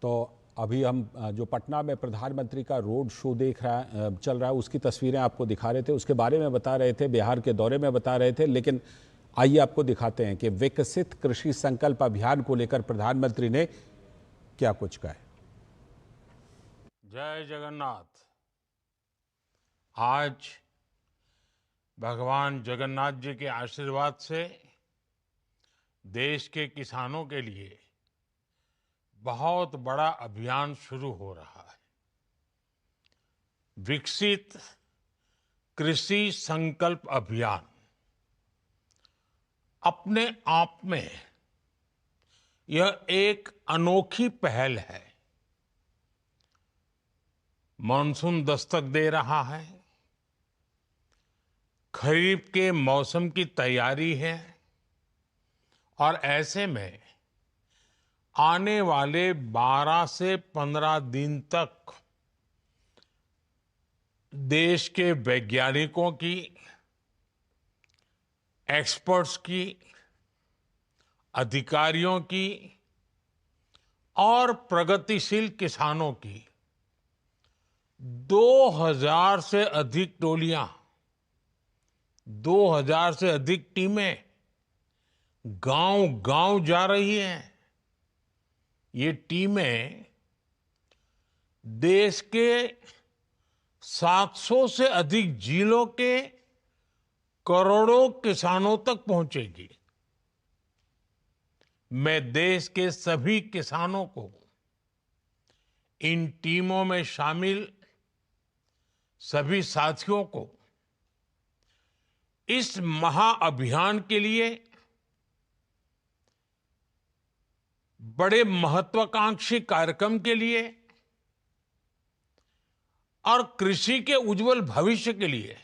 तो अभी हम जो पटना में प्रधानमंत्री का रोड शो चल रहा है, उसकी तस्वीरें आपको दिखा रहे थे, उसके बारे में बता रहे थे, बिहार के दौरे में बता रहे थे। लेकिन आइए आपको दिखाते हैं कि विकसित कृषि संकल्प अभियान को लेकर प्रधानमंत्री ने क्या कुछ कहा है। जय जगन्नाथ। आज भगवान जगन्नाथ जी के आशीर्वाद से देश के किसानों के लिए बहुत बड़ा अभियान शुरू हो रहा है। विकसित कृषि संकल्प अभियान अपने आप में यह एक अनोखी पहल है। मानसून दस्तक दे रहा है, खरीफ के मौसम की तैयारी है और ऐसे में आने वाले 12 से 15 दिन तक देश के वैज्ञानिकों की, एक्सपर्ट्स की, अधिकारियों की और प्रगतिशील किसानों की 2000 से अधिक टोलियां, 2000 से अधिक टीमें गांव-गांव जा रही हैं। ये टीमें देश के 700 से अधिक जिलों के करोड़ों किसानों तक पहुंचेगी। मैं देश के सभी किसानों को इन टीमों में शामिल सभी साथियों को इस महाअभियान के लिए बड़े महत्वाकांक्षी कार्यक्रम के लिए और कृषि के उज्जवल भविष्य के लिए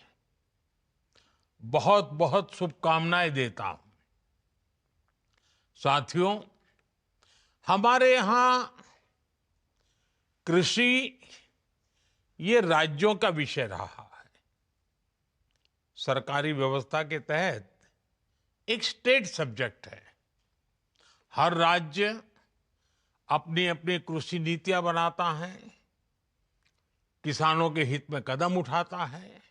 बहुत बहुत शुभकामनाएं देता हूं। साथियों, हमारे यहां कृषि ये राज्यों का विषय रहा है। सरकारी व्यवस्था के तहत एक स्टेट सब्जेक्ट है। हर राज्य अपनी अपनी कृषि नीतियां बनाता है, किसानों के हित में कदम उठाता है।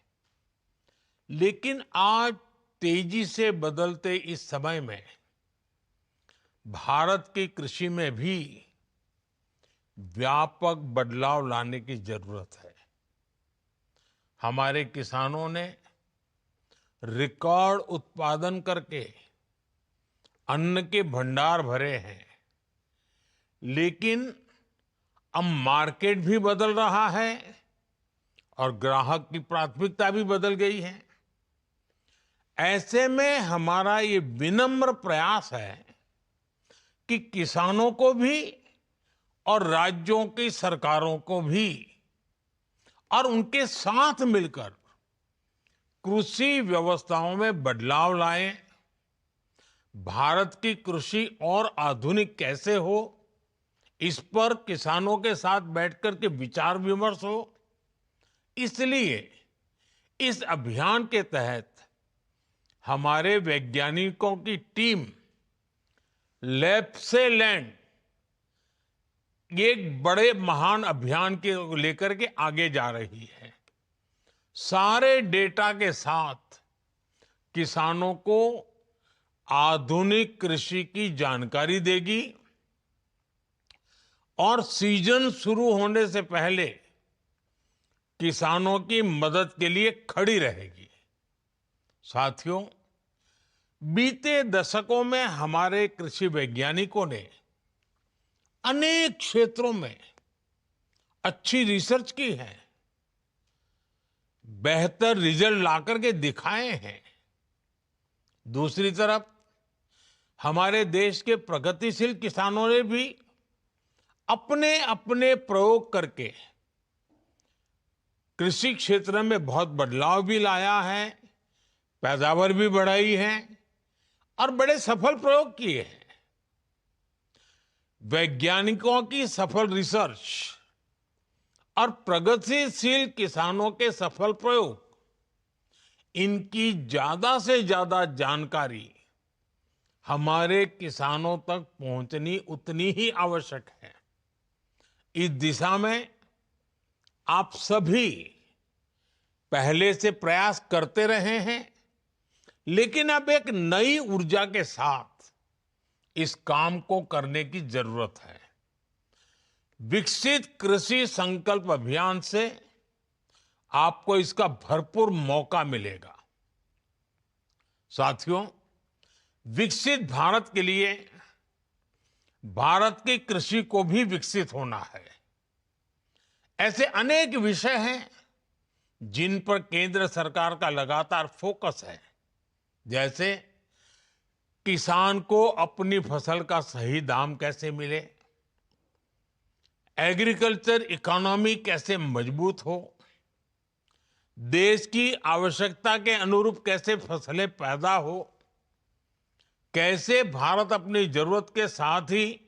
लेकिन आज तेजी से बदलते इस समय में भारत की कृषि में भी व्यापक बदलाव लाने की जरूरत है। हमारे किसानों ने रिकॉर्ड उत्पादन करके अन्न के भंडार भरे हैं, लेकिन अब मार्केट भी बदल रहा है और ग्राहक की प्राथमिकता भी बदल गई है। ऐसे में हमारा ये विनम्र प्रयास है कि किसानों को भी और राज्यों की सरकारों को भी और उनके साथ मिलकर कृषि व्यवस्थाओं में बदलाव लाएं। भारत की कृषि और आधुनिक कैसे हो, इस पर किसानों के साथ बैठकर के विचार विमर्श हो। इसलिए इस अभियान के तहत हमारे वैज्ञानिकों की टीम लैब से लैंड एक बड़े महान अभियान के लेकर के आगे जा रही है। सारे डेटा के साथ किसानों को आधुनिक कृषि की जानकारी देगी और सीजन शुरू होने से पहले किसानों की मदद के लिए खड़ी रहेगी। साथियों, बीते दशकों में हमारे कृषि वैज्ञानिकों ने अनेक क्षेत्रों में अच्छी रिसर्च की है, बेहतर रिजल्ट लाकर के दिखाए हैं। दूसरी तरफ हमारे देश के प्रगतिशील किसानों ने भी अपने अपने प्रयोग करके कृषि क्षेत्र में बहुत बदलाव भी लाया है, पैदावार भी बढ़ाई है और बड़े सफल प्रयोग किए हैं। वैज्ञानिकों की सफल रिसर्च और प्रगतिशील किसानों के सफल प्रयोग, इनकी ज्यादा से ज्यादा जानकारी हमारे किसानों तक पहुंचनी उतनी ही आवश्यक है। इस दिशा में आप सभी पहले से प्रयास करते रहे हैं, लेकिन अब एक नई ऊर्जा के साथ इस काम को करने की जरूरत है। विकसित कृषि संकल्प अभियान से आपको इसका भरपूर मौका मिलेगा। साथियों, विकसित भारत के लिए भारत की कृषि को भी विकसित होना है। ऐसे अनेक विषय हैं जिन पर केंद्र सरकार का लगातार फोकस है, जैसे किसान को अपनी फसल का सही दाम कैसे मिले, एग्रीकल्चर इकोनॉमी कैसे मजबूत हो, देश की आवश्यकता के अनुरूप कैसे फसलें पैदा हो, कैसे भारत अपनी जरूरत के साथ ही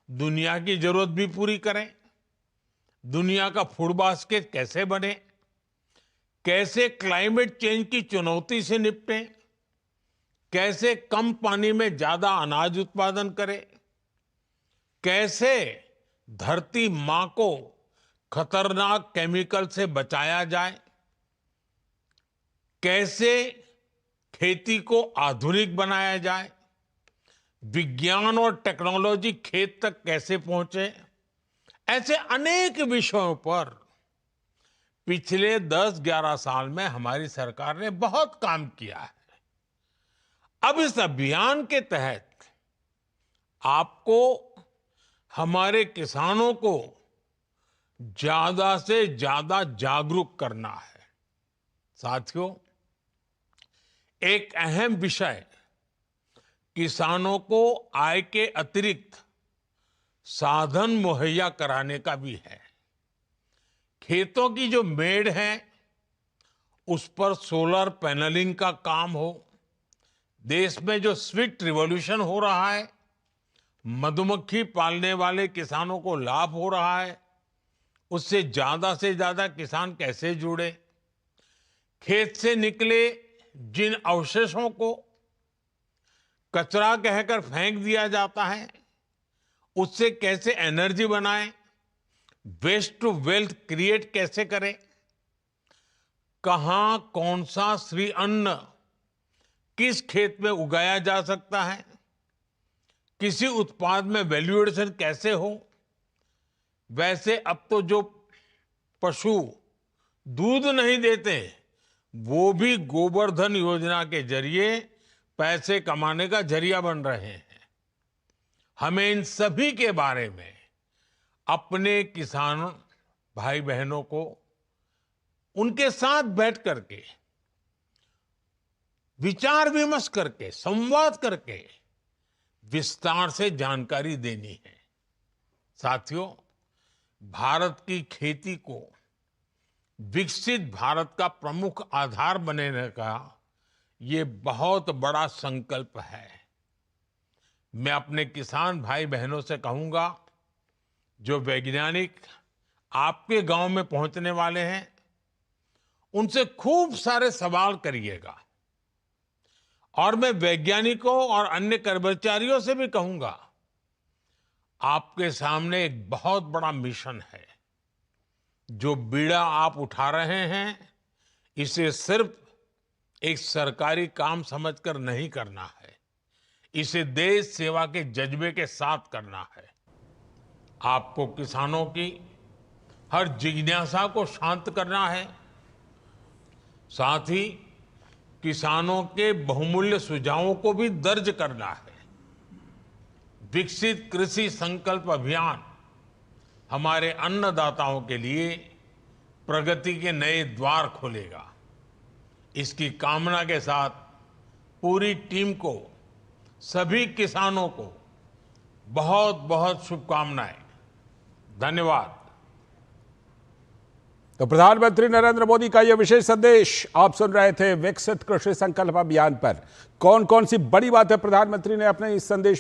दुनिया की जरूरत भी पूरी करे, दुनिया का फूड बास्केट कैसे बने, कैसे क्लाइमेट चेंज की चुनौती से निपटें, कैसे कम पानी में ज्यादा अनाज उत्पादन करें, कैसे धरती मां को खतरनाक केमिकल से बचाया जाए, कैसे खेती को आधुनिक बनाया जाए, विज्ञान और टेक्नोलॉजी खेत तक कैसे पहुंचे। ऐसे अनेक विषयों पर पिछले 10-11 साल में हमारी सरकार ने बहुत काम किया है। अब इस अभियान के तहत आपको हमारे किसानों को ज्यादा से ज्यादा जागरूक करना है। साथियों, एक अहम विषय किसानों को आय के अतिरिक्त साधन मुहैया कराने का भी है। खेतों की जो मेड़ है उस पर सोलर पैनलिंग का काम हो, देश में जो स्वीट रिवॉल्यूशन हो रहा है, मधुमक्खी पालने वाले किसानों को लाभ हो रहा है, उससे ज्यादा किसान कैसे जुड़े, खेत से निकले जिन अवशेषों को कचरा कहकर फेंक दिया जाता है, उससे कैसे एनर्जी बनाएं, वेस्ट टू वेल्थ क्रिएट कैसे करें, कहां कौन सा श्री अन्न किस खेत में उगाया जा सकता है, किसी उत्पाद में वैल्यू एडिशन कैसे हो। वैसे अब तो जो पशु दूध नहीं देते वो भी गोवर्धन योजना के जरिए पैसे कमाने का जरिया बन रहे हैं। हमें इन सभी के बारे में अपने किसान भाई बहनों को उनके साथ बैठ करके विचार विमर्श करके संवाद करके विस्तार से जानकारी देनी है। साथियों, भारत की खेती को विकसित भारत का प्रमुख आधार बनने का ये बहुत बड़ा संकल्प है। मैं अपने किसान भाई बहनों से कहूंगा, जो वैज्ञानिक आपके गांव में पहुंचने वाले हैं उनसे खूब सारे सवाल करिएगा। और मैं वैज्ञानिकों और अन्य कर्मचारियों से भी कहूंगा, आपके सामने एक बहुत बड़ा मिशन है। जो बीड़ा आप उठा रहे हैं इसे सिर्फ एक सरकारी काम समझकर नहीं करना है, इसे देश सेवा के जज्बे के साथ करना है। आपको किसानों की हर जिज्ञासा को शांत करना है, साथ ही किसानों के बहुमूल्य सुझावों को भी दर्ज करना है। विकसित कृषि संकल्प अभियान हमारे अन्नदाताओं के लिए प्रगति के नए द्वार खोलेगा। इसकी कामना के साथ पूरी टीम को, सभी किसानों को बहुत बहुत शुभकामनाएं। धन्यवाद। तो प्रधानमंत्री नरेंद्र मोदी का यह विशेष संदेश आप सुन रहे थे विकसित कृषि संकल्प अभियान पर। कौन कौन सी बड़ी बातें प्रधानमंत्री ने अपने इस संदेश में